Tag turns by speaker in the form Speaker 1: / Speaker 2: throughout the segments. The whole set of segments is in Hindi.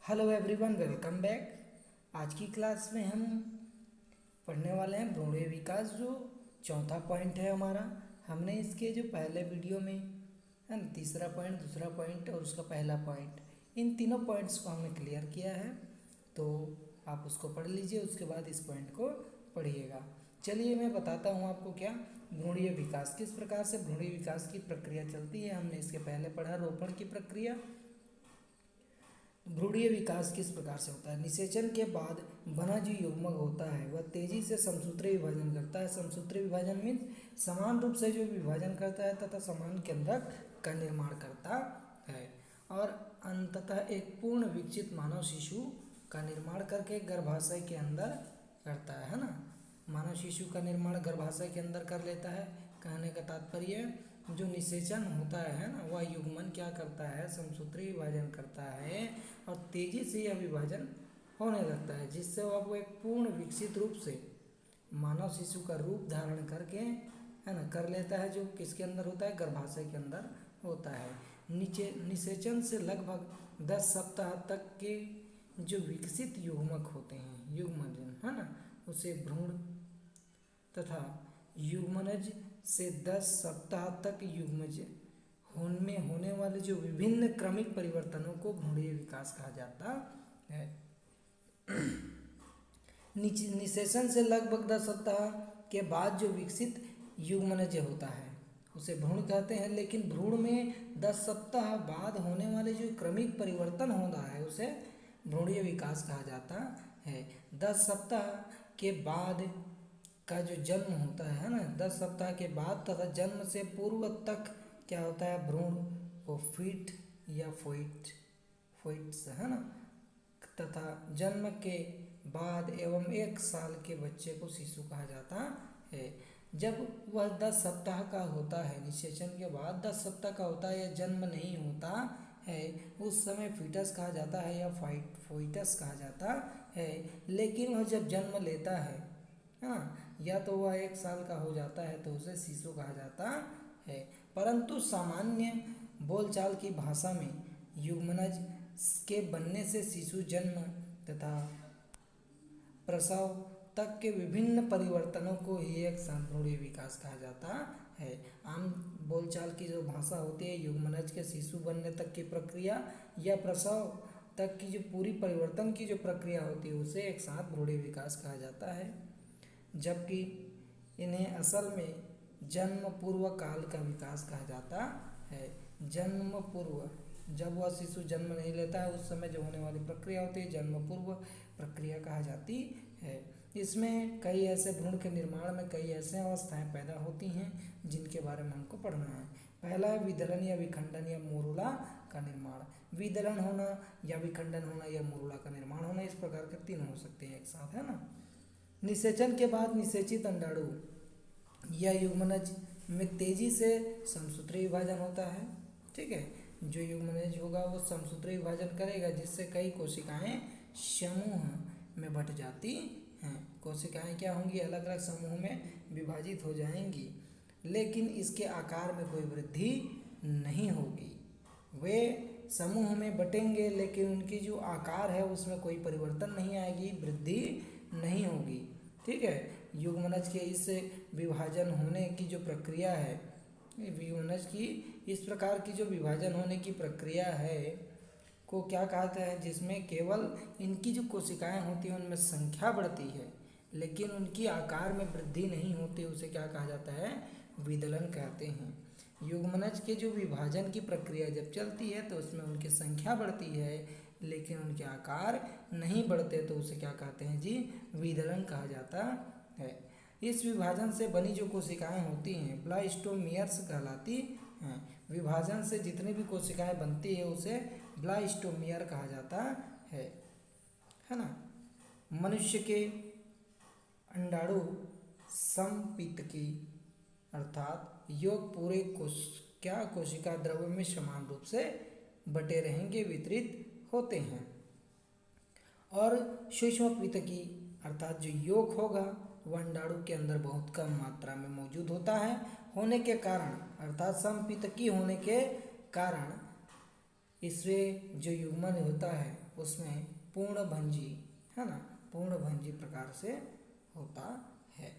Speaker 1: Hello everyone, welcome back. आज की क्लास में हम पढ़ने वाले हैं भ्रूणीय विकास, जो चौथा पॉइंट है हमारा। हमने इसके जो पहले वीडियो में है ना, तीसरा पॉइंट, दूसरा पॉइंट और उसका पहला पॉइंट, इन तीनों पॉइंट्स को हमने क्लियर किया है। तो आप उसको पढ़ लीजिए, उसके बाद इस पॉइंट को पढ़िएगा। चलिए मैं बताता हूँ आपको क्या भ्रूणीय विकास, किस प्रकार से भ्रूणीय विकास की प्रक्रिया चलती है। हमने इसके पहले पढ़ा रोपण की प्रक्रिया। भ्रूणीय विकास किस प्रकार से होता है? निषेचन के बाद बना जो युग्मक होता है वह तेजी से समसूत्री विभाजन करता है। समसूत्री विभाजन मीन्स समान रूप से जो विभाजन करता है तथा समान केंद्रक का निर्माण करता है और अंततः एक पूर्ण विकसित मानव शिशु का निर्माण करके गर्भाशय के अंदर करता है ना। मानव शिशु का निर्माण गर्भाशय के अंदर कर लेता है। कहने का तात्पर्य जो निषेचन होता है ना, वह युग्मन क्या करता है, समसूत्री विभाजन करता है और तेजी से यह विभाजन होने लगता है, जिससे वह एक पूर्ण विकसित रूप से मानव शिशु का रूप धारण करके है ना कर लेता है, जो किसके अंदर होता है, गर्भाशय के अंदर होता है। नीचे निषेचन से लगभग 10 सप्ताह तक के जो विकसित युग्मक होते हैं, युग्मनज है ना, उसे भ्रूण तथा युग्मनज से 10 सप्ताह तक युग्मज में होने वाले जो विभिन्न क्रमिक परिवर्तनों को भ्रूणीय विकास कहा जाता है। निषेचन से लगभग 10 सप्ताह के बाद जो विकसित युग्मनज होता है उसे भ्रूण कहते हैं, लेकिन भ्रूण में 10 सप्ताह बाद होने वाले जो क्रमिक परिवर्तन होता है उसे भ्रूणीय विकास कहा जाता है। 10 सप्ताह के बाद का जो जन्म होता है ना, 10 सप्ताह के बाद तथा जन्म से पूर्व तक क्या होता है, भ्रूण को फीट या फोइट्स है ना, तथा जन्म के बाद एवं 1 साल के बच्चे को शिशु कहा जाता है। जब वह 10 सप्ताह का होता है, निषेचन के बाद 10 सप्ताह का होता है या जन्म नहीं होता है, उस समय फीटस कहा जाता है या फोइटस कहा जाता है। लेकिन वह जब जन्म लेता है हाँ, या तो वह 1 साल का हो जाता है तो उसे शिशु कहा जाता है। परंतु सामान्य बोलचाल की भाषा में युग्मनज के बनने से शिशु जन्म तथा प्रसव तक के विभिन्न परिवर्तनों को ही एक साथ भ्रूणीय विकास कहा जाता है। आम बोलचाल की जो भाषा होती है, युग्मनज के शिशु बनने तक की प्रक्रिया या प्रसव तक की जो पूरी परिवर्तन की जो प्रक्रिया होती है उसे एक साथ भ्रूणीय विकास कहा जाता है, जबकि इन्हें असल में जन्म पूर्व काल का विकास कहा जाता है। जन्म पूर्व, जब वह शिशु जन्म नहीं लेता है उस समय जो होने वाली प्रक्रिया होती है जन्म पूर्व प्रक्रिया कहा जाती है। इसमें कई ऐसे भ्रूण के निर्माण में कई ऐसे अवस्थाएं पैदा होती हैं जिनके बारे में हमको पढ़ना है। पहला है विदलन या विखंडन या मोरुला का निर्माण। विदलन होना या विखंडन होना या मोरुला का निर्माण होना, इस प्रकार के 3 हो सकते हैं एक साथ, है ना। निषेचन के बाद निषेचित अंडाणु या युग्मनज में तेजी से समसूत्री विभाजन होता है। ठीक है, जो युग्मनज होगा वो समसूत्री विभाजन करेगा, जिससे कई कोशिकाएं समूह में बट जाती हैं। कोशिकाएं क्या होंगी, अलग अलग समूह में विभाजित हो जाएंगी, लेकिन इसके आकार में कोई वृद्धि नहीं होगी। वे समूह में बटेंगे लेकिन उनकी जो आकार है उसमें कोई परिवर्तन नहीं आएगी, वृद्धि नहीं होगी। ठीक है, युग्मनज के इस विभाजन होने की जो प्रक्रिया है, युग्मनज की इस प्रकार की जो विभाजन होने की प्रक्रिया है को क्या कहते हैं, जिसमें केवल इनकी जो कोशिकाएं होती हैं उनमें संख्या बढ़ती है लेकिन उनकी आकार में वृद्धि नहीं होती, उसे क्या कहा जाता है, विदलन कहते हैं। युग्मनज के जो विभाजन की प्रक्रिया जब चलती है तो उसमें उनकी संख्या बढ़ती है लेकिन उनके आकार नहीं बढ़ते, तो उसे क्या कहते हैं जी, विदलन कहा जाता है। इस विभाजन से बनी जो कोशिकाएं होती हैं ब्लास्टोमियर्स कहलाती हैं। विभाजन से जितनी भी कोशिकाएं बनती है उसे ब्लास्टोमियर कहा जाता है ना। मनुष्य के अंडाणु समपितकी अर्थात योग पूरे कोशिका द्रव्य में समान रूप से बटे रहेंगे, वितरित होते हैं। और सूक्ष्मपितकी अर्थात जो योग होगा वह अंडाणु के अंदर बहुत कम मात्रा में मौजूद होता है, होने के कारण अर्थात समपितकी होने के कारण इससे जो युग्मन होता है उसमें पूर्णभंजी, है ना, पूर्णभंजी प्रकार से होता है।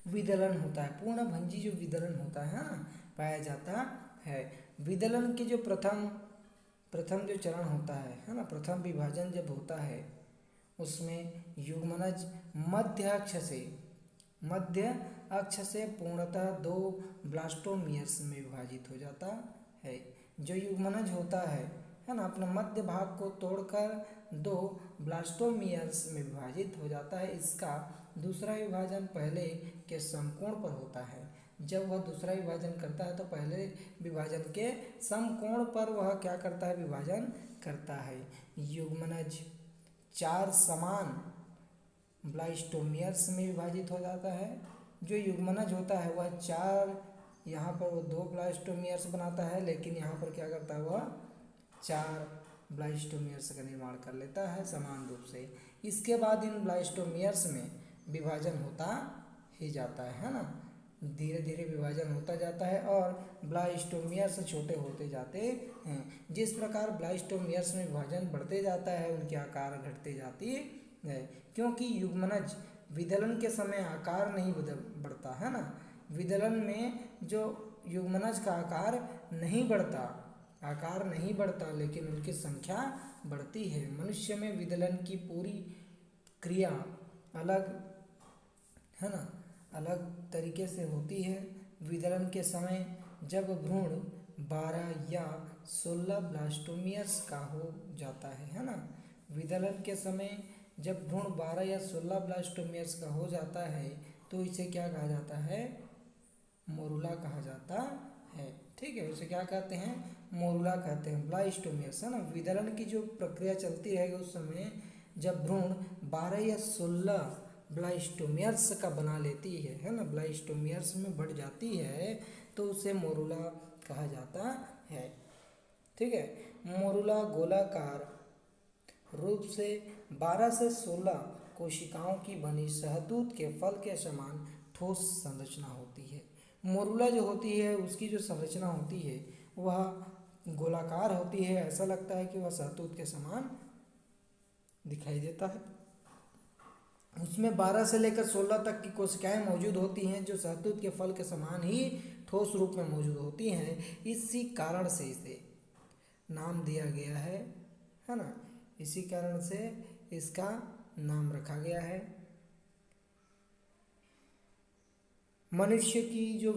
Speaker 1: विदलन होता है, पूर्णभंजी जो विदलन होता है ना, पाया जाता है। विदलन के जो प्रथम जो चरण होता है ना, प्रथम विभाजन जब होता है उसमें युग्मनज मध्य अक्ष से पूर्णतः 2 ब्लास्टोमियर्स में विभाजित हो जाता है। जो युग्मनज होता है ना, अपने मध्य भाग को तोड़कर 2 ब्लास्टोमियर्स में विभाजित हो जाता है। इसका दूसरा विभाजन पहले के समकोण पर होता है। जब वह दूसरा विभाजन करता है तो पहले विभाजन के समकोण पर वह क्या करता है, विभाजन करता है। युग्मनज 4 समान ब्लास्टोमियर्स में विभाजित हो जाता है। जो युग्मनज होता है वह 4, यहाँ पर वो 2 ब्लास्टोमियर्स बनाता है, लेकिन यहाँ पर क्या करता है, वह 4 ब्लास्टोमियर्स का निर्माण कर लेता है समान रूप से। इसके बाद इन ब्लास्टोमियर्स में विभाजन होता ही जाता है ना, धीरे धीरे विभाजन होता जाता है और ब्लास्टोमियर्स छोटे होते जाते हैं। जिस प्रकार ब्लास्टोमियर्स में विभाजन बढ़ते जाता है उनके आकार घटते जाती है, क्योंकि युग्मनज विदलन के समय आकार नहीं बढ़ता है ना। विदलन में जो युग्मनज का आकार नहीं बढ़ता, लेकिन उनकी संख्या बढ़ती है। मनुष्य में विदलन की पूरी क्रिया अलग, है ना, अलग तरीके से होती है। विदलन के समय जब भ्रूण 12 या 16 ब्लास्टोमियर्स का हो जाता है ना, विदलन के समय जब भ्रूण 12 या 16 ब्लास्टोमियर्स का हो जाता है तो इसे क्या कहा जाता है, मोरुला कहा जाता है। ठीक है, उसे क्या कहते हैं, मोरुला कहते हैं, ब्लास्टोमियर्स, है ना। विदलन की जो प्रक्रिया चलती रहेगी उस समय जब भ्रूण 12 या 16 ब्लास्टोमियर्स का बना लेती है ना, ब्लास्टोमियर्स में बढ़ जाती है तो उसे मोरुला कहा जाता है। ठीक है, मोरुला गोलाकार रूप से 12 से 16 कोशिकाओं की बनी शहतूत के फल के समान ठोस संरचना होती है। मोरुला जो होती है उसकी जो संरचना होती है वह गोलाकार होती है, ऐसा लगता है कि वह शहतूत के समान दिखाई देता है। उसमें 12 से लेकर 16 तक की कोशिकाएं मौजूद होती हैं जो शहतूत के फल के समान ही ठोस रूप में मौजूद होती हैं। इसी कारण से इसे नाम दिया गया है ना, इसी कारण से इसका नाम रखा गया है। मनुष्य में जो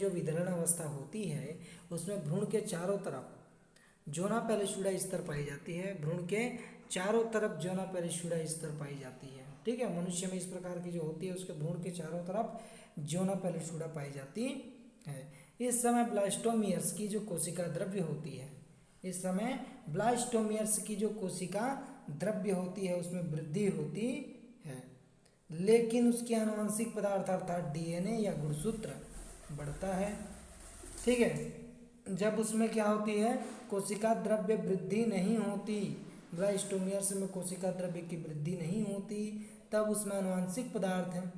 Speaker 1: विदलन अवस्था होती है उसमें भ्रूण के चारों तरफ जोना पेलिसुडा स्तर पाई जाती है। भ्रूण के चारों तरफ जोना पेलिसुडा स्तर पाई जाती है। ठीक है, मनुष्य में इस प्रकार की जो होती है उसके भ्रूण के चारों तरफ जोना पेलिसुडा पाई जाती है। इस समय ब्लास्टोमियर्स की जो कोशिका द्रव्य होती है उसमें वृद्धि होती है, लेकिन उसके आनुवंशिक पदार्थ अर्थात डीएनए या गुणसूत्र बढ़ता है। ठीक है, जब उसमें क्या होती है, कोशिका द्रव्य वृद्धि नहीं होती, ब्लास्टोमियर्स में कोशिका द्रव्य की वृद्धि नहीं होती, तब उसमें आनुवंशिक पदार्थ है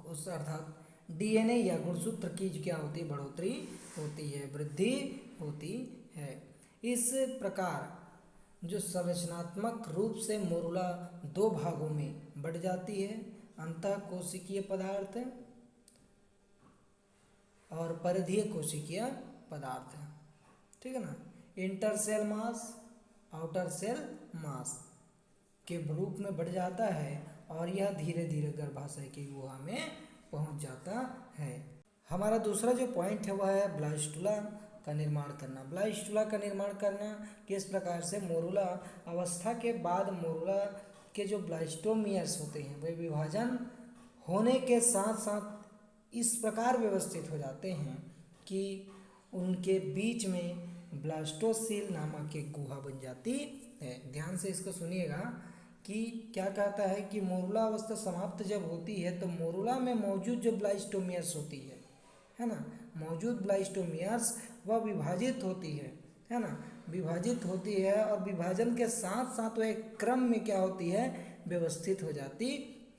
Speaker 1: उस अर्थात डीएनए या गुणसूत्र की क्या होती है, बढ़ोतरी होती है, वृद्धि होती है। इस प्रकार जो संरचनात्मक रूप से मोरुला 2 भागों में बढ़ जाती है, अंतः कोशिकीय पदार्थ और परिधीय कोशिकीय पदार्थ। ठीक है ना, inter cell mass, outer cell mass के रूप में बढ़ जाता है और यह धीरे धीरे गर्भाशय की गुहा में पहुंच जाता है। हमारा दूसरा जो पॉइंट है वह है ब्लास्टुला का निर्माण करना। ब्लास्टुला का निर्माण करना किस प्रकार से, मोरुला अवस्था के बाद मोरुला के जो ब्लास्टोमियर्स होते हैं वे विभाजन होने के साथ साथ इस प्रकार व्यवस्थित हो जाते हैं कि उनके बीच में ब्लास्टोसील नामक एक गुहा बन जाती है। ध्यान से इसको सुनिएगा कि क्या कहता है कि मोरुला अवस्था समाप्त जब होती है तो मोरुला में मौजूद जो ब्लास्टोमियर्स होती है ना, मौजूद ब्लास्टोमियर्स वह विभाजित होती है ना, विभाजित होती है और विभाजन के साथ साथ वह एक क्रम में क्या होती है, व्यवस्थित हो जाती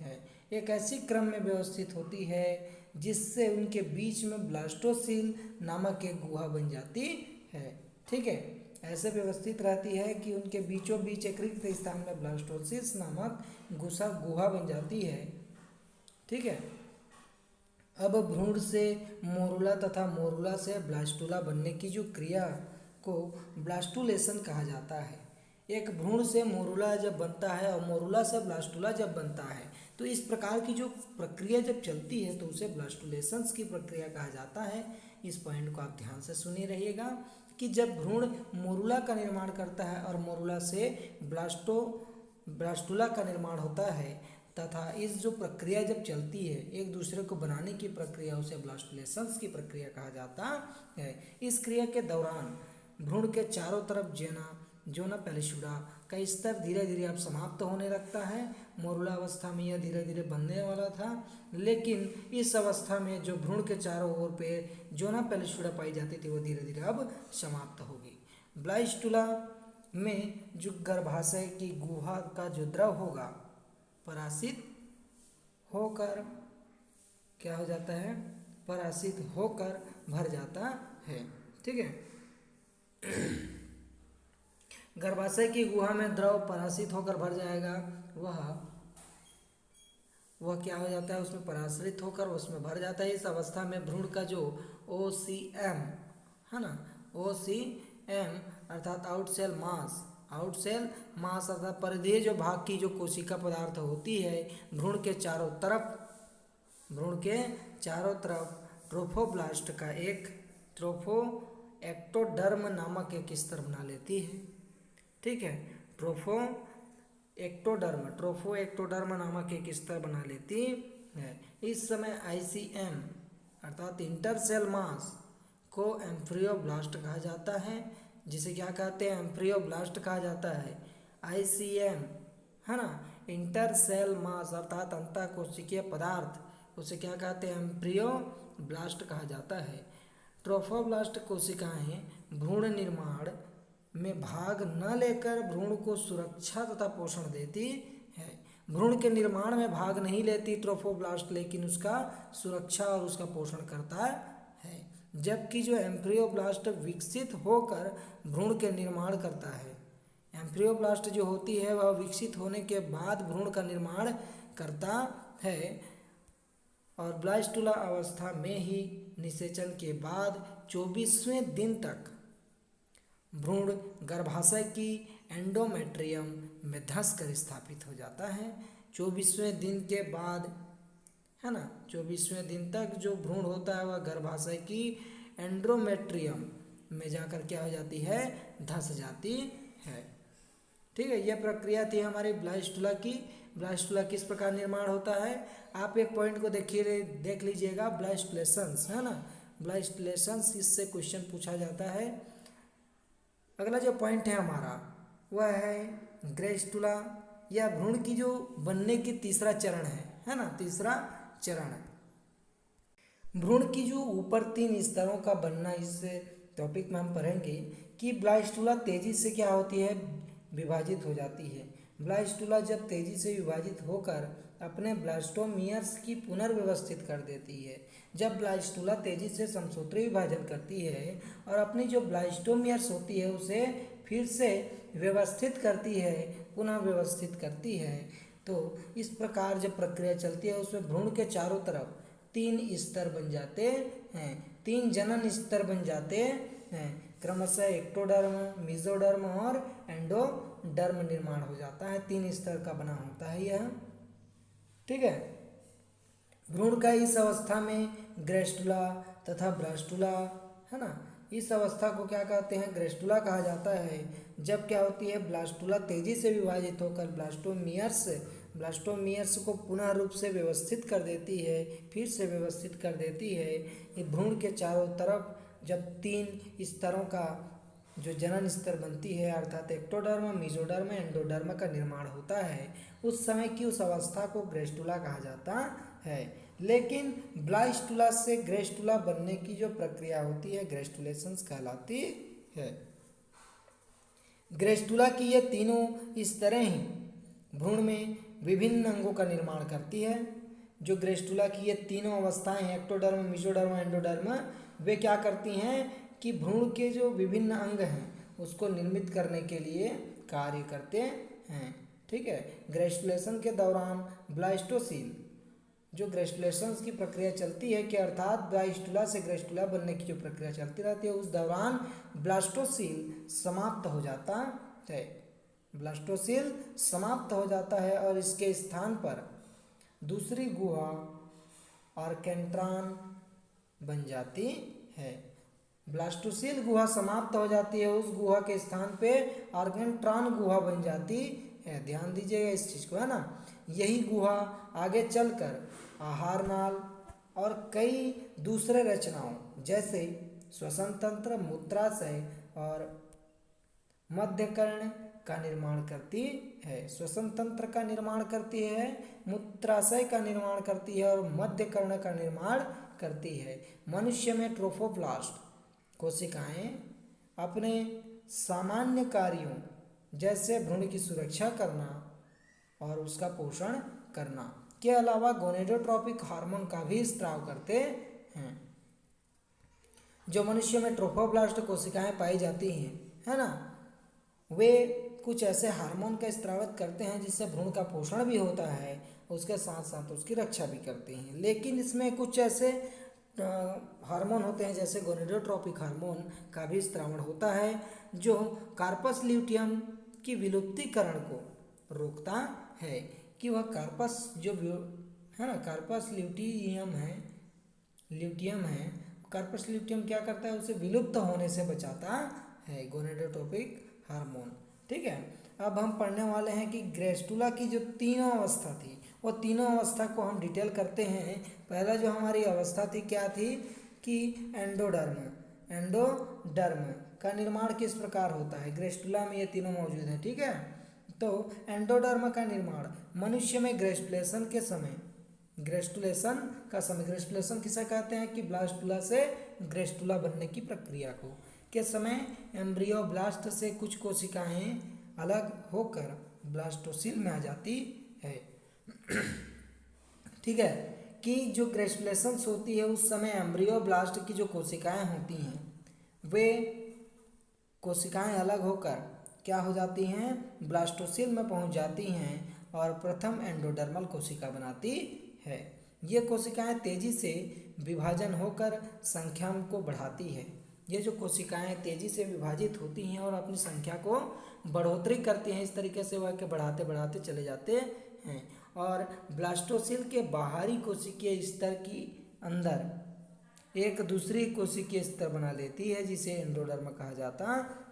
Speaker 1: है। एक ऐसी क्रम में व्यवस्थित होती है जिससे उनके बीच में ब्लास्टोसील नामक एक गुहा बन जाती है। ठीक है, ऐसे व्यवस्थित रहती है कि उनके बीचों बीच एक रिक्त स्थान में ब्लास्टोसिस नामक गुहा बन जाती है। ठीक है। अब भ्रूण से मोरुला तथा मोरुला से ब्लास्टुला बनने की जो क्रिया को ब्लास्टुलेशन कहा जाता है। एक भ्रूण से मोरुला जब बनता है और मोरुला से ब्लास्टुला जब बनता है तो इस प्रकार की जो प्रक्रिया जब चलती है तो उसे ब्लास्टुलेशंस की प्रक्रिया कहा जाता है। इस पॉइंट को आप ध्यान से सुने रहिएगा कि जब भ्रूण मोरुला का निर्माण करता है और मोरुला से ब्लास्टुला का निर्माण होता है तथा इस जो प्रक्रिया जब चलती है एक दूसरे को बनाने की प्रक्रिया उसे ब्लास्टुलेशंस की प्रक्रिया कहा जाता है। इस क्रिया के दौरान भ्रूण के चारों तरफ जोना पेलिसुडा का स्तर धीरे धीरे अब समाप्त होने लगता है। मोरुला अवस्था में यह धीरे धीरे बनने वाला था, लेकिन इस अवस्था में जो भ्रूण के चारों ओर पे जोना पेलिसुडा पाई जाती थी वो धीरे धीरे अब समाप्त होगी। ब्लास्टुला में जो गर्भाशय की गुहा का जो द्रव होगा परासित होकर क्या हो जाता है, परासित होकर भर जाता है। ठीक है। गर्भाशय की गुहा में द्रव परासित होकर भर जाएगा, वह क्या हो जाता है, उसमें पराश्रित होकर उसमें भर जाता है। इस अवस्था में भ्रूण का जो OCM है ना, OCM अर्थात आउटसेल मास अर्थात परिधीय जो भाग की जो कोशिका पदार्थ होती है भ्रूण के चारों तरफ ट्रोफोब्लास्ट का एक ट्रोफोएक्टोडर्म नामक एक स्तर बना लेती है। ठीक है। ट्रोफोएक्टोडर्म नामक एक स्तर बना लेती है। इस समय ICM अर्थात इंटरसेल मास को एम्ब्रियोब्लास्ट कहा जाता है, जिसे क्या कहते हैं, एम्ब्रियोब्लास्ट कहा जाता है। ICM है ना, इंटरसेल मास अर्थात अंतःकोशिकीय पदार्थ, उसे क्या कहते हैं, एम्ब्रियोब्लास्ट कहा जाता है। ट्रोफोब्लास्ट कोशिकाएं भ्रूण निर्माण में भाग न लेकर भ्रूण को सुरक्षा तथा पोषण देती है। भ्रूण के निर्माण में भाग नहीं लेती ट्रोफोब्लास्ट, लेकिन उसका सुरक्षा और उसका पोषण करता है। जबकि जो एम्ब्रियोब्लास्ट विकसित होकर भ्रूण के निर्माण करता है, एम्ब्रियोब्लास्ट जो होती है वह विकसित होने के बाद भ्रूण का निर्माण करता है और ब्लास्टुला अवस्था में ही निषेचन के बाद 24वें दिन तक भ्रूण गर्भाशय की एंडोमेट्रियम में धंस कर स्थापित हो जाता है। 24वें दिन के बाद है ना, 24वें दिन तक जो भ्रूण होता है वह गर्भाशय की एंडोमेट्रियम में जाकर क्या हो जाती है, धंस जाती है। ठीक है। यह प्रक्रिया थी हमारी ब्लास्टुला की। ब्लास्टुला किस प्रकार निर्माण होता है, आप एक पॉइंट को देख लीजिएगा, ब्लास्टुलेशंस है ना, ब्लास्टुलेशंस, इससे क्वेश्चन पूछा जाता है। अगला जो पॉइंट है हमारा वह है ग्रेस्टुला, या भ्रूण की जो बनने की तीसरा चरण है ना, तीसरा चरण। भ्रूण की जो ऊपर 3 स्तरों का बनना, इस टॉपिक में हम पढ़ेंगे कि ब्लास्टुला तेजी से क्या होती है, विभाजित हो जाती है। ब्लास्टुला जब तेजी से विभाजित होकर अपने ब्लास्टोमियर्स की पुनर्व्यवस्थित कर देती है, जब ब्लास्टुला तेजी से समसूत्री विभाजन करती है और अपनी जो ब्लास्टोमियर्स होती है उसे फिर से व्यवस्थित करती है, पुनः व्यवस्थित करती है, तो इस प्रकार जब प्रक्रिया चलती है उसमें भ्रूण के चारों तरफ 3 स्तर बन जाते हैं, 3 जनन स्तर बन जाते हैं, क्रमशः एक्टोडर्म, मेसोडर्म और एंडोडर्म निर्माण हो जाता है। 3 स्तर का बना होता है यह। ठीक है। भ्रूण का इस अवस्था में ग्रेस्टुला तथा ब्लास्टुला है ना, इस अवस्था को क्या कहते हैं, ग्रेस्टुला कहा जाता है। जब क्या होती है, ब्लास्टुला तेजी से विभाजित होकर ब्लास्टोमियर्स को पुनः रूप से व्यवस्थित कर देती है, फिर से व्यवस्थित कर देती है। ये भ्रूण के चारों तरफ जब 3 स्तरों का जो जनन स्तर बनती है अर्थात एक्टोडर्म, मेसोडर्म, एंडोडर्म का निर्माण होता है, उस समय की उस अवस्था को ग्रेस्टुला कहा जाता है। लेकिन ब्लास्टुला से ग्रेस्टुला बनने की जो प्रक्रिया होती है ग्रेस्टुलेशंस कहलाती है। ग्रेस्टुला की ये तीनों स्तरें ही भ्रूण में विभिन्न अंगों का निर्माण करती है। जो ग्रेस्टुला की ये तीनों अवस्थाएं हैं, एक्टोडर्म, मेसोडर्म, एंडोडर्म, वे क्या करती हैं कि भ्रूण के जो विभिन्न अंग हैं उसको निर्मित करने के लिए कार्य करते हैं। ठीक है, ग्रेस्टुलेशन के दौरान ब्लास्टोसील, जो ग्रेस्टुलेशन की प्रक्रिया चलती है कि अर्थात ब्लास्टुला से ग्रेस्टुला बनने की जो प्रक्रिया चलती रहती है, उस दौरान ब्लास्टोसील समाप्त हो जाता है। ब्लास्टोसील समाप्त हो जाता है और इसके स्थान पर दूसरी गुहा आर्केंट्रॉन बन जाती है। ब्लास्टोसील गुहा समाप्त हो जाती है, उस गुहा के स्थान पे आर्केंट्रॉन गुहा बन जाती है। ध्यान दीजिएगा इस चीज़ को, है ना। यही गुहा आगे चलकर आहार नाल और कई दूसरे रचनाओं जैसे श्वसन तंत्र, मूत्राशय और मध्यकर्ण का निर्माण करती है। श्वसन तंत्र का निर्माण करती है, मूत्राशय का निर्माण करती है और मध्यकर्ण का निर्माण करती है। मनुष्य में ट्रोफोब्लास्ट कोशिकाएं अपने सामान्य कार्यों जैसे भ्रूण की सुरक्षा करना और उसका पोषण करना के अलावा गोनेडोट्रोपिक हार्मोन का भी स्त्राव करते हैं। जो मनुष्य में ट्रोफोब्लास्ट कोशिकाएं पाई जाती हैं, है ना, वे कुछ ऐसे हार्मोन का स्त्रावित करते हैं जिससे भ्रूण का पोषण भी होता है, उसके साथ साथ उसकी रक्षा भी करते हैं। लेकिन इसमें कुछ ऐसे हार्मोन होते हैं जैसे गोनेडोट्रोपिक हार्मोन का भी स्त्रावण होता है, जो कार्पस ल्यूटियम की विलुप्तीकरण को रोकता है। कि वह कार्पस जो है ना, कार्पस ल्यूटियम है, कार्पस ल्यूटियम क्या करता है, उसे विलुप्त होने से बचाता है, गोनेडोट्रोपिक हार्मोन। ठीक है, अब हम पढ़ने वाले हैं कि ग्रेस्टुला की जो तीनों अवस्था थी, वो तीनों अवस्था को हम डिटेल करते हैं। पहला जो हमारी अवस्था थी क्या थी कि एंडोडर्म का निर्माण किस प्रकार होता है। ग्रेस्टुला में ये तीनों मौजूद हैं। ठीक है, तो एंडोडर्म का निर्माण मनुष्य में ग्रेस्टुलेशन किसे कहते हैं कि ब्लास्टुला से ग्रेस्टुला बनने की प्रक्रिया को के समय एम्ब्रियोब्लास्ट से कुछ कोशिकाएं अलग होकर ब्लास्टोसील में आ जाती है। ठीक है, कि जो ग्रेस्टुलेशन होती है उस समय एम्ब्रियोब्लास्ट की जो कोशिकाएं होती हैं, वे कोशिकाएं अलग होकर क्या हो जाती हैं, ब्लास्टोसील में पहुंच जाती हैं और प्रथम एंडोडर्मल कोशिका बनाती है। ये कोशिकाएं तेजी से विभाजन होकर संख्या को बढ़ाती है। ये जो कोशिकाएं तेजी से विभाजित होती हैं और अपनी संख्या को बढ़ोतरी करती हैं, इस तरीके से वह के बढ़ाते बढ़ाते चले जाते हैं और ब्लास्टोसील के बाहरी कोशिकीय स्तर की अंदर एक दूसरी कोशिकीय स्तर बना लेती है जिसे एंडोडर्म कहा जाता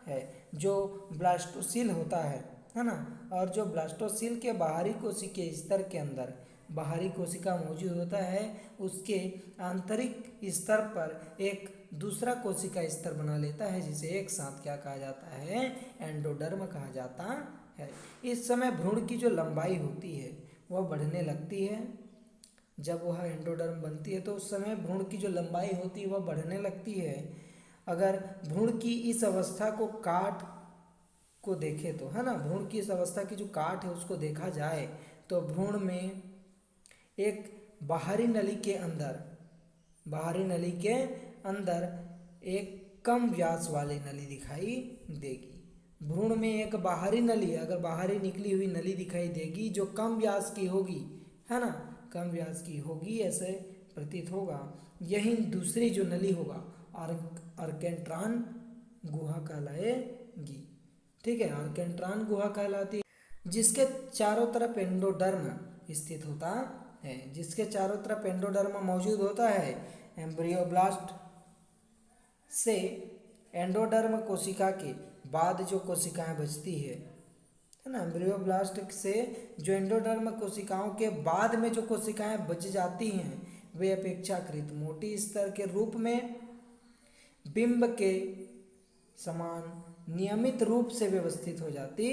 Speaker 1: है। जो ब्लास्टोसील होता है ना, और जो ब्लास्टोसील के बाहरी कोशिकीय स्तर के अंदर बाहरी कोशिका मौजूद होता है, उसके आंतरिक स्तर पर एक दूसरा कोशिका स्तर बना लेता है जिसे एक साथ क्या कहा जाता है, एंडोडर्म कहा जाता है। इस समय भ्रूण की जो लंबाई होती है वह बढ़ने लगती है। जब वह एंडोडर्म बनती है तो उस समय भ्रूण की जो लंबाई होती है वह बढ़ने लगती है। अगर भ्रूण की इस अवस्था को काट को देखें तो, है ना, भ्रूण की इस अवस्था की जो काट है उसको देखा जाए तो भ्रूण में एक बाहरी नली के अंदर एक कम व्यास वाली नली दिखाई देगी। भ्रूण में एक बाहरी नली, अगर बाहरी निकली हुई नली दिखाई देगी जो कम व्यास की होगी, है ना, कम व्यास की होगी ऐसे प्रतीत होगा। यही दूसरी जो नली होगा आर्केंट्रॉन गुहा कहलाएगी। ठीक है, आर्केंट्रॉन गुहा कहलाती है, जिसके चारों तरफ एंडोडर्म स्थित होता है, जिसके चारों तरफ एंडोडर्म मौजूद होता है। एम्ब्रियोब्लास्ट से एंडोडर्म कोशिका के बाद जो कोशिकाएं बचती है ना, एम्ब्रियोब्लास्ट से जो एंडोडर्म कोशिकाओं के बाद में जो कोशिकाएं बच जाती हैं, वे अपेक्षाकृत मोटी स्तर के रूप में बिंब के समान नियमित रूप से व्यवस्थित हो जाती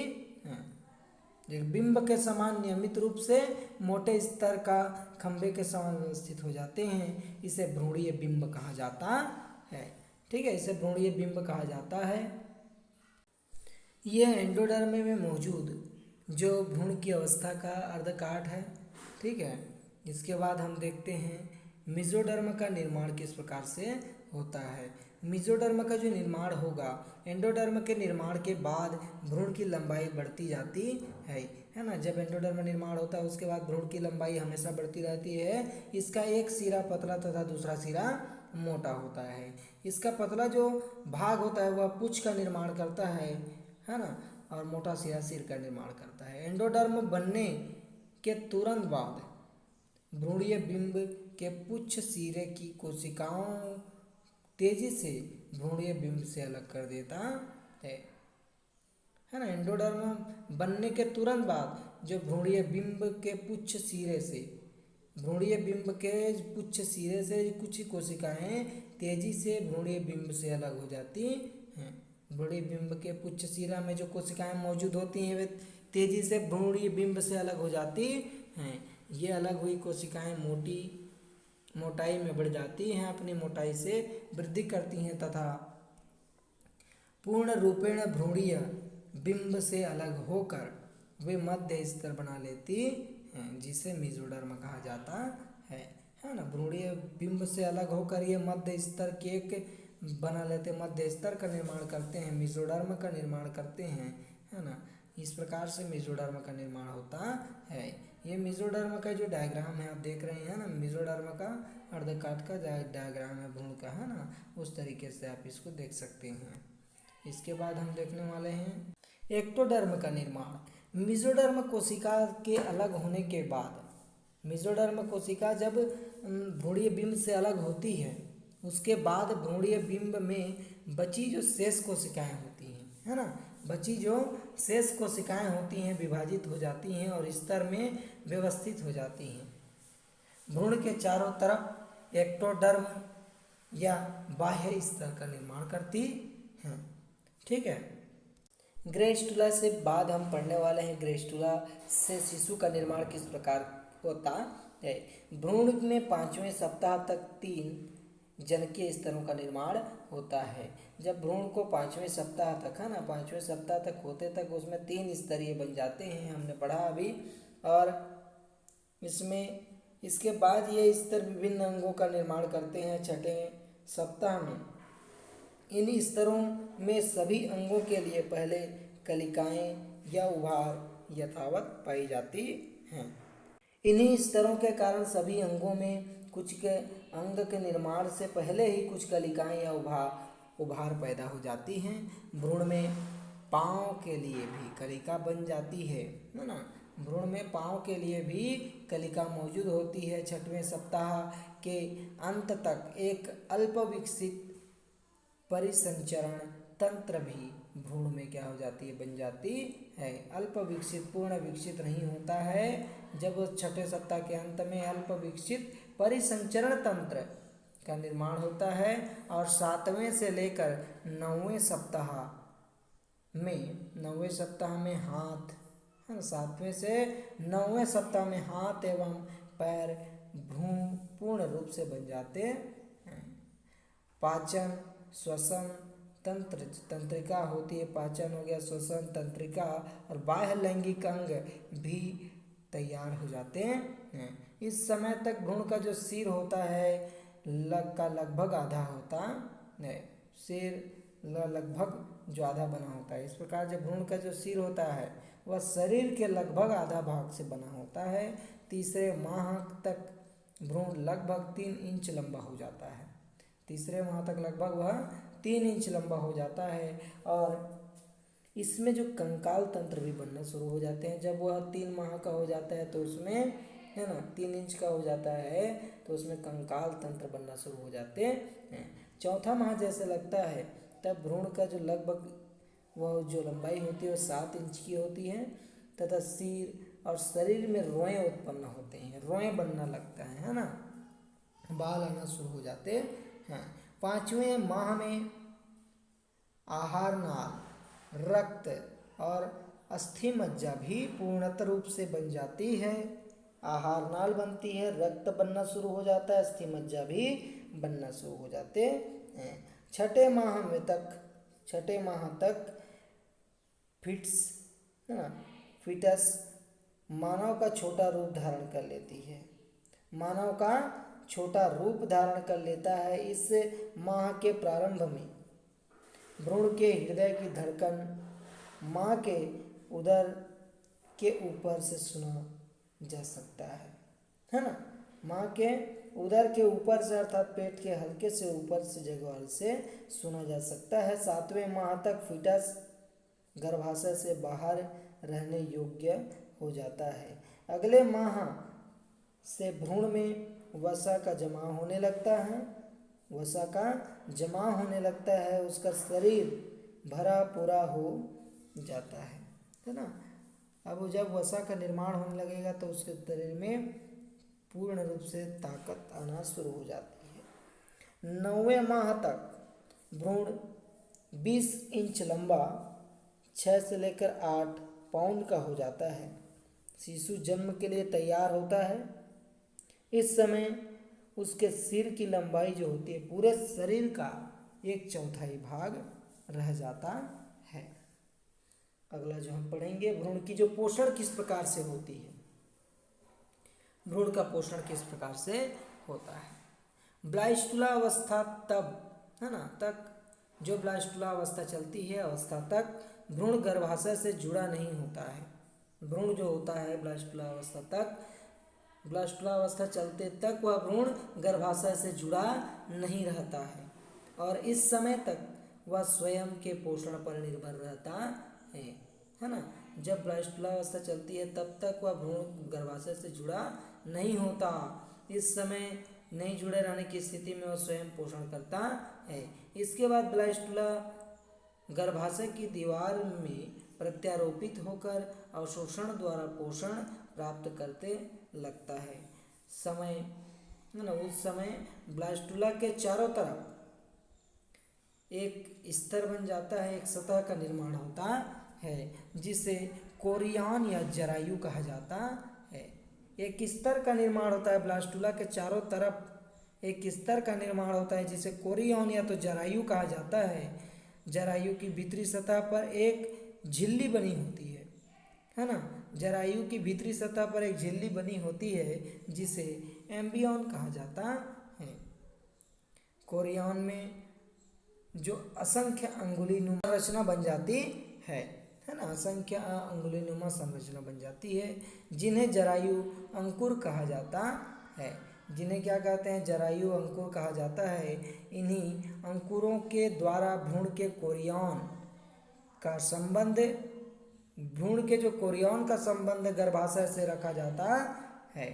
Speaker 1: हैं। बिंब के समान नियमित रूप से मोटे स्तर का खंभे के समान व्यवस्थित हो जाते हैं। इसे भ्रूणीय बिंब कहा जाता है। ठीक है, इसे भ्रूणीय बिंब कहा जाता है। यह एंडोडर्म में मौजूद जो भ्रूण की अवस्था का अर्धकाट है। ठीक है, इसके बाद हम देखते हैं मेसोडर्म का निर्माण किस प्रकार से होता है। मेसोडर्म का जो निर्माण होगा, एंडोडर्म के निर्माण के बाद भ्रूण की लंबाई बढ़ती जाती है ना। जब एंडोडर्म निर्माण होता है उसके बाद भ्रूण की लंबाई हमेशा बढ़ती रहती है। इसका एक सिरा पतला तथा दूसरा सिरा मोटा होता है। इसका पतला जो भाग होता है वह पुच्छ का निर्माण करता है ना, और मोटा सिरा सिर का निर्माण करता है। एंडोडर्म बनने के तुरंत बाद भ्रूणीय बिंब के पुच्छ सिरे की कोशिकाओं तेजी से भ्रूणीय बिंब से अलग कर देता है ना। एंडोडर्म बनने के तुरंत बाद जो भ्रूणीय बिंब के पुच्छ सिरे से कुछ कोशिकाएं तेजी से भ्रूणीय बिंब से अलग हो जाती हैं। भ्रूणीय बिंब के पुच्छ सिरा में जो कोशिकाएं मौजूद होती हैं वे तेजी से भ्रूणीय बिंब से अलग हो जाती हैं। ये अलग हुई कोशिकाएं मोटाई में बढ़ जाती हैं, अपनी मोटाई से वृद्धि करती हैं तथा पूर्ण रूपेण भ्रूणीय बिंब से अलग होकर वे मध्य स्तर बना लेती हैं, जिसे मेसोडर्म कहा जाता है ना। भ्रूणीय बिंब से अलग होकर ये मध्य स्तर केक बना लेते, मध्य स्तर का निर्माण करते हैं, मेसोडर्म का निर्माण करते हैं, है ना। इस प्रकार से मेसोडर्म का निर्माण होता है। ये मेसोडर्म का जो डायग्राम है आप देख रहे हैं ना, मेसोडर्म का अर्धकाट का डायग्राम है भ्रूण का, है ना। उस तरीके से आप इसको देख सकते हैं। इसके बाद हम देखने वाले हैं एक्टोडर्म का निर्माण। मेसोडर्म कोशिका के अलग होने के बाद, मेसोडर्म कोशिका जब भ्रूणीय बिंब से अलग होती है उसके बाद भ्रूणीय बिंब में बची जो शेष कोशिकाएं होती हैं, है ना, बची जो शेष कोशिकाएं होती हैं विभाजित हो जाती हैं और स्तर में व्यवस्थित हो जाती हैं। भ्रूण के चारों तरफ एक्टोडर्म या बाह्य स्तर का निर्माण करती हैं। ठीक है। ग्रेस्टुला से बाद हम पढ़ने वाले हैं ग्रेस्टुला से शिशु का निर्माण किस प्रकार होता है। भ्रूण में 5वें सप्ताह तक 3 जनकीय स्तरों का निर्माण होता है। जब भ्रूण को 5वें सप्ताह तक, है ना, 5वें सप्ताह तक होते तक उसमें 3 स्तरीय बन जाते हैं, हमने पढ़ा अभी। और इसमें इसके बाद ये स्तर विभिन्न अंगों का निर्माण करते हैं 6वें सप्ताह में। इन स्तरों में सभी अंगों के लिए पहले कलिकाएं या उभार यथावत पाई जाती हैं। इन्हीं स्तरों के कारण सभी अंगों में कुछ के अंग के निर्माण से पहले ही कुछ कलिकाएं या उभार पैदा हो जाती हैं। भ्रूण में पाँव के लिए भी कलिका बन जाती है ना। भ्रूण में पाँव के लिए भी कलिका मौजूद होती है। 6वें सप्ताह के अंत तक एक अल्प विकसित परिसंचरण तंत्र भी भ्रूण में क्या हो जाती है, बन जाती है। अल्प विकसित पूर्ण विकसित नहीं होता है। जब 6वें सप्ताह के अंत में अल्प विकसित परिसंचरण तंत्र का निर्माण होता है और 7वें से लेकर 9वें सप्ताह में हाथ, 7वें से 9वें सप्ताह में हाथ एवं पैर भ्रूण पूर्ण रूप से बन जाते हैं। पाचन, श्वसन तंत्रिका होती है, पाचन हो गया, श्वसन तंत्रिका और बाह्य लैंगिक अंग भी तैयार हो जाते हैं। इस समय तक भ्रूण का जो सिर होता है लगभग आधा होता है, सिर लगभग जो आधा बना होता है। इस प्रकार जब भ्रूण का जो सिर होता है वह शरीर के लगभग आधा भाग से बना होता है। तीसरे माह तक भ्रूण लगभग 3 इंच लंबा हो जाता है। तीसरे माह तक लगभग वह 3 इंच लंबा हो जाता है और इसमें जो कंकाल तंत्र भी बनना शुरू हो जाते हैं। जब वह 3 माह का हो जाता है तो उसमें, है ना, 3 इंच का हो जाता है तो उसमें कंकाल तंत्र बनना शुरू हो जाते हैं। चौथा माह जैसे लगता है तब भ्रूण का जो लगभग वह जो लंबाई होती है वह 7 इंच की होती है तथा सिर और शरीर में रोएं उत्पन्न होते हैं, रोएं बनना लगता है ना, बाल आना शुरू हो जाते हैं। 5वें माह में आहार नाल, रक्त और अस्थि मज्जा भी पूर्णतः रूप से बन जाती है। आहार नाल बनती है, रक्त बनना शुरू हो जाता है, अस्थि मज्जा भी बनना शुरू हो जाते हैं। 6ठे माह तक फीटस मानव का छोटा रूप धारण कर लेती है। मानव का छोटा रूप धारण कर लेता है। इस माह के प्रारंभ में भ्रूण के हृदय की धड़कन माँ के उदर के ऊपर से सुना जा सकता है ना। माँ के उदर के ऊपर से अर्थात पेट के हल्के से ऊपर से जगह से सुना जा सकता है। 7वें माह तक फीटस गर्भाशय से बाहर रहने योग्य हो जाता है। अगले माह से भ्रूण में वसा का जमा होने लगता है। वसा का जमा होने लगता है, उसका शरीर भरा पूरा हो जाता है ना। अब जब वसा का निर्माण होने लगेगा तो उसके शरीर में पूर्ण रूप से ताकत आना शुरू हो जाती है। 9वें माह तक भ्रूण 20 इंच लंबा 6 से लेकर 8 पाउंड का हो जाता है। शिशु जन्म के लिए तैयार होता है। इस समय उसके सिर की लंबाई जो होती है पूरे शरीर का 1/4 भाग रह जाता है। अगला जो हम पढ़ेंगे, भ्रूण की जो पोषण किस प्रकार से होती है। भ्रूण का पोषण किस प्रकार से होता है। ब्लाइस्टुला अवस्था तब है ना तक जो ब्लाइस्टुला अवस्था चलती है अवस्था तक भ्रूण गर्भाशय से जुड़ा नहीं होता है। भ्रूण जो होता है ब्लाइस्टुला अवस्था तक, ब्लाइस्टुला अवस्था चलते तक वह भ्रूण गर्भाशय से जुड़ा नहीं रहता है और इस समय तक वह स्वयं के पोषण पर निर्भर रहता है ना। जब ब्लाइस्टुला अवस्था चलती है तब तक वह भ्रूण गर्भाशय से जुड़ा नहीं होता। इस समय नहीं जुड़े रहने की स्थिति में वह स्वयं पोषण करता है। इसके बाद ब्लाइस्टुला गर्भाशय की दीवार में प्रत्यारोपित होकर अवशोषण द्वारा पोषण प्राप्त करते लगता है। समय है ना, उस समय ब्लाइस्टुला के चारों तरफ एक स्तर बन जाता है, एक सतह का निर्माण होता है जिसे कोरियन या जरायु कहा जाता है। एक स्तर का निर्माण होता है ब्लाइस्टुला के चारों तरफ एक स्तर का निर्माण होता है जिसे कोरियन या तो जरायु कहा जाता है। जरायु की भीतरी सतह पर एक झिल्ली बनी होती है ना। जरायु की भीतरी सतह पर एक झिल्ली बनी होती है जिसे एम्ब्रियन कहा जाता है। कोरियन में जो असंख्य अंगुलीनुमा संरचना बन जाती है ना, असंख्य अंगुलीनुमा संरचना बन जाती है जिन्हें जरायु अंकुर कहा जाता है। जिन्हें क्या कहते हैं, जरायु अंकुर कहा जाता है। इन्हीं अंकुरों के द्वारा भ्रूण के कोरियन का संबंध, भ्रूण के जो कोरियन का संबंध गर्भाशय से रखा जाता है।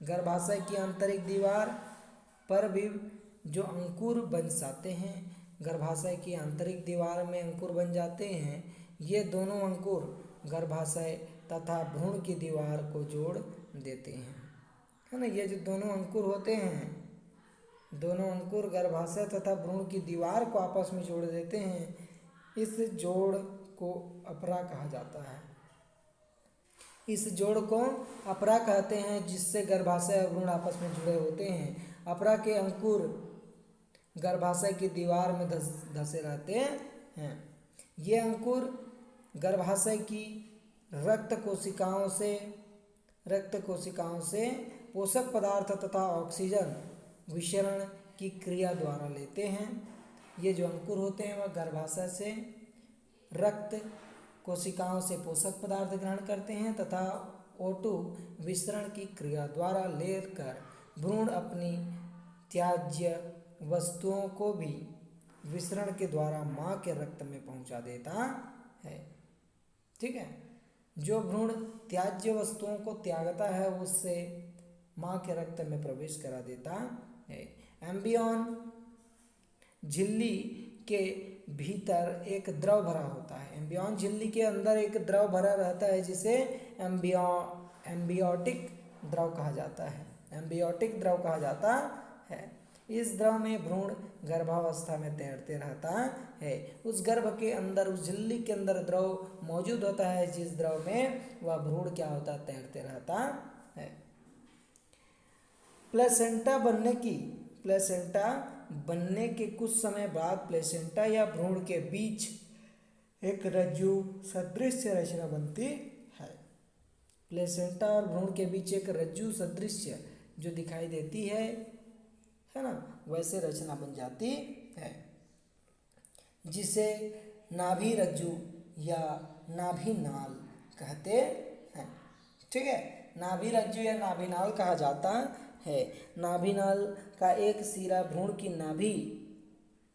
Speaker 1: गर्भाशय की आंतरिक दीवार पर भी जो अंकुर बन जाते हैं, गर्भाशय की आंतरिक दीवार में अंकुर बन जाते हैं। ये दोनों अंकुर गर्भाशय तथा भ्रूण की दीवार को जोड़ देते हैं, है ना। ये जो दोनों अंकुर होते हैं, दोनों अंकुर गर्भाशय तथा भ्रूण की दीवार को आपस में जोड़ देते हैं। इस जोड़ को अपरा कहा जाता है। इस जोड़ को अपरा कहते हैं जिससे गर्भाशय और भ्रूण आपस में जुड़े होते हैं। अपरा के अंकुर गर्भाशय की दीवार में धंसे रहते हैं। ये अंकुर गर्भाशय की रक्त कोशिकाओं से पोषक पदार्थ तथा ऑक्सीजन विसरण की क्रिया द्वारा लेते हैं। ये जो अंकुर होते हैं वह गर्भाशय से रक्त कोशिकाओं से पोषक पदार्थ ग्रहण करते हैं तथा O2 विसरण की क्रिया द्वारा लेकर भ्रूण अपनी त्याज्य वस्तुओं को भी विसरण के द्वारा माँ के रक्त में पहुँचा देता है। ठीक है, जो भ्रूण त्याज्य वस्तुओं को त्यागता है उससे माँ के रक्त में प्रवेश करा देता है। एम्ब्रियन झिल्ली के भीतर एक द्रव भरा होता है। एम्ब्रियन झिल्ली के अंदर एक द्रव भरा रहता है जिसे एम्बियोटिक द्रव कहा जाता है। एम्बियोटिक द्रव कहा जाता है। इस द्रव में भ्रूण गर्भावस्था में तैरते रहता है। उस गर्भ के अंदर, उस झिल्ली के अंदर द्रव मौजूद होता है जिस द्रव में वह भ्रूण क्या होता है, तैरते रहता है। प्लेसेंटा बनने के कुछ समय बाद प्लेसेंटा या भ्रूण के बीच एक रज्जु सदृश रचना बनती है। प्लेसेंटा और भ्रूण के बीच एक रज्जु सदृश जो दिखाई देती है है ना, वैसे रचना बन जाती है, जिसे नाभि रज्जु या नाभि नाल कहते हैं। ठीक है, नाभि रज्जु या नाभि नाल कहा जाता है। नाभि नाल का एक सिरा भ्रूण की नाभि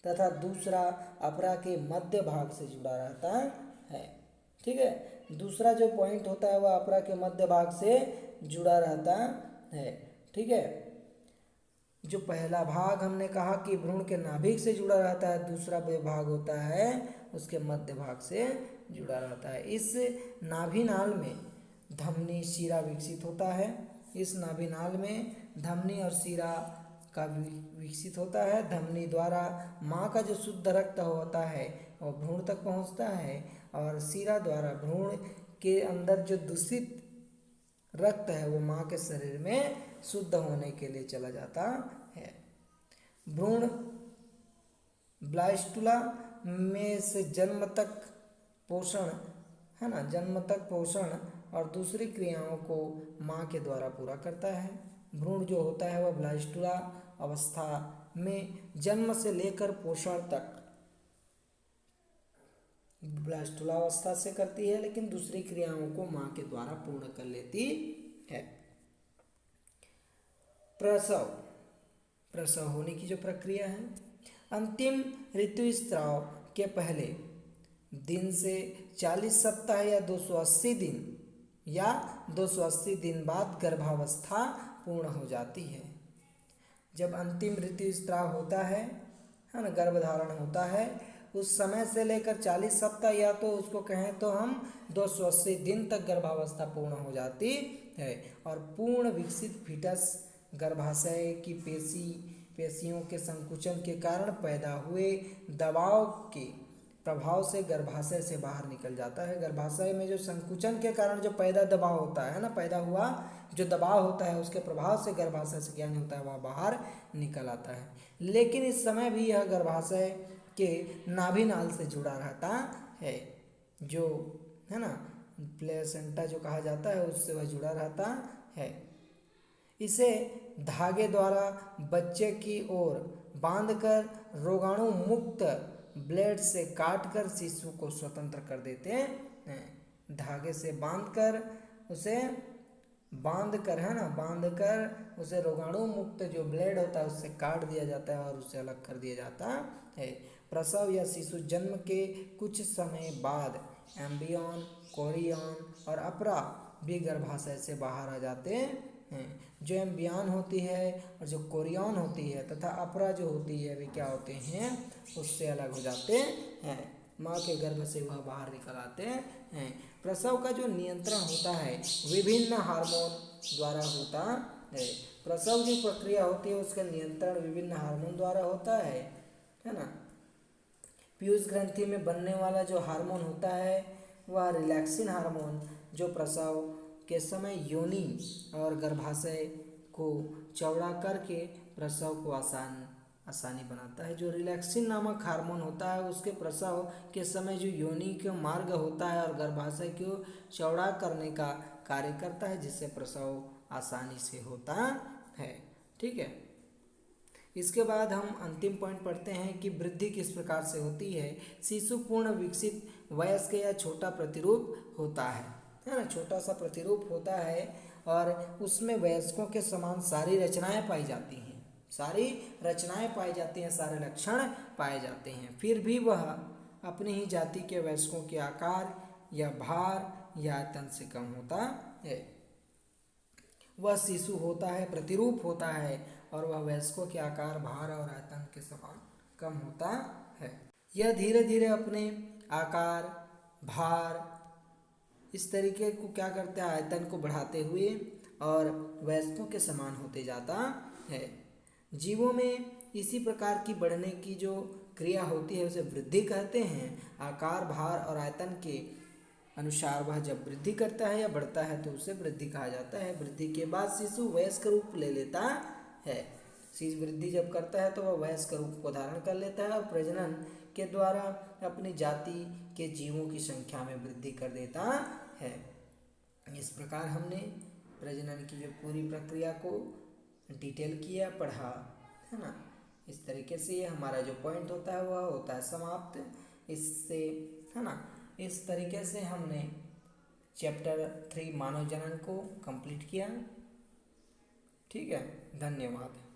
Speaker 1: तथा दूसरा अपरा के मध्य भाग से जुड़ा रहता है। ठीक है, दूसरा जो पॉइंट होता है वह अपरा के मध्य भाग से जुड़ा रहता है। ठीक है, जो पहला भाग हमने कहा कि भ्रूण के नाभिक से जुड़ा रहता है, दूसरा भाग होता है उसके मध्य भाग से जुड़ा रहता है। इस नाभिनाल में धमनी शिरा विकसित होता है। इस नाभिनाल में धमनी और शिरा का विकसित होता है। धमनी द्वारा माँ का जो शुद्ध रक्त होता है वह भ्रूण तक पहुँचता है और शिरा द्वारा भ्रूण के अंदर जो दूषित रक्त है वो माँ के शरीर में शुद्ध होने के लिए चला जाता है। भ्रूण ब्लास्टुला में से जन्म तक पोषण, है ना, जन्म तक पोषण और दूसरी क्रियाओं को माँ के द्वारा पूरा करता है। भ्रूण जो होता है वह ब्लास्टुला अवस्था में जन्म से लेकर पोषण तक ब्लास्टुला अवस्था से करती है, लेकिन दूसरी क्रियाओं को माँ के द्वारा पूर्ण कर लेती है। प्रसव होने की जो प्रक्रिया है, अंतिम ऋतुस्राव के पहले दिन से 40 सप्ताह या 280 दिन या 280 दिन बाद गर्भावस्था पूर्ण हो जाती है। जब अंतिम ऋतुस्राव होता है ना, गर्भधारण होता है, उस समय से लेकर 40 सप्ताह या तो उसको कहें तो हम 280 दिन तक गर्भावस्था पूर्ण हो जाती है। और पूर्ण विकसित फीटस गर्भाशय की पेशियों के संकुचन के कारण पैदा हुए दबाव के प्रभाव से गर्भाशय से बाहर निकल जाता है। गर्भाशय में जो संकुचन के कारण जो पैदा दबाव होता है ना, पैदा हुआ जो दबाव होता है उसके प्रभाव से गर्भाशय से क्या नहीं होता है, वह बाहर निकल आता है। लेकिन इस समय भी यह गर्भाशय के नाभिनाल से जुड़ा रहता है, जो है ना प्लेसेंटा जो कहा जाता है उससे वह जुड़ा रहता है। इसे धागे द्वारा बच्चे की ओर बांधकर रोगाणु मुक्त ब्लेड से काटकर शिशु को स्वतंत्र कर देते हैं। धागे से बांधकर उसे रोगाणु मुक्त जो ब्लेड होता है उससे काट दिया जाता है और उससे अलग कर दिया जाता है। प्रसव या शिशु जन्म के कुछ समय बाद एम्ब्रियन, कोरियन और अपरा भी गर्भाशय से बाहर आ जाते हैं। जो एम्ब्रियन होती है और जो कोरियन होती है तथा अपरा जो होती है वे क्या होते हैं, उससे अलग हो जाते हैं, माँ के गर्भ से वह बाहर निकल आते हैं। प्रसव का जो नियंत्रण होता है विभिन्न हार्मोन द्वारा होता है। प्रसव की प्रक्रिया होती है उसका नियंत्रण विभिन्न हार्मोन द्वारा होता है ना। पीयूष ग्रंथि में बनने वाला जो हार्मोन होता है वह रिलैक्सिन हार्मोन, जो प्रसव के समय योनि और गर्भाशय को चौड़ा करके प्रसव को आसानी बनाता है। जो रिलैक्सिन नामक हार्मोन होता है उसके प्रसव के समय जो योनि का मार्ग होता है और गर्भाशय को चौड़ा करने का कार्य करता है, जिससे प्रसव आसानी से होता है। ठीक है, इसके बाद हम अंतिम पॉइंट पढ़ते हैं कि वृद्धि किस प्रकार से होती है। शिशु पूर्ण विकसित वयस्क या छोटा प्रतिरूप होता है ना, छोटा सा प्रतिरूप होता है और उसमें वयस्कों के समान सारी रचनाएं पाई जाती हैं, सारे लक्षण पाए जाते हैं। फिर भी वह अपनी ही जाति के वयस्कों के आकार या भार या आयतन से कम होता है। वह शिशु होता है, प्रतिरूप होता है और वह वयस्कों के आकार, भार और आयतन के समान कम होता है। यह धीरे धीरे अपने आकार, भार इस तरीके को क्या करता है, आयतन को बढ़ाते हुए और वयस्कों के समान होते जाता है। जीवों में इसी प्रकार की बढ़ने की जो क्रिया होती है उसे वृद्धि कहते हैं। आकार, भार और आयतन के अनुसार वह जब वृद्धि करता है या बढ़ता है तो उसे वृद्धि कहा जाता है। वृद्धि के बाद शिशु वयस्क रूप ले लेता है। शिशु वृद्धि जब करता है तो वह वयस्क रूप को धारण कर लेता है और प्रजनन के द्वारा अपनी जाति के जीवों की संख्या में वृद्धि कर देता है। इस प्रकार हमने प्रजनन की जो पूरी प्रक्रिया को डिटेल किया, पढ़ा है ना। इस तरीके से ये हमारा जो पॉइंट होता है वह होता है समाप्त इससे, है ना। इस तरीके से हमने चैप्टर 3 मानव जनन को कंप्लीट किया। ठीक है, धन्यवाद।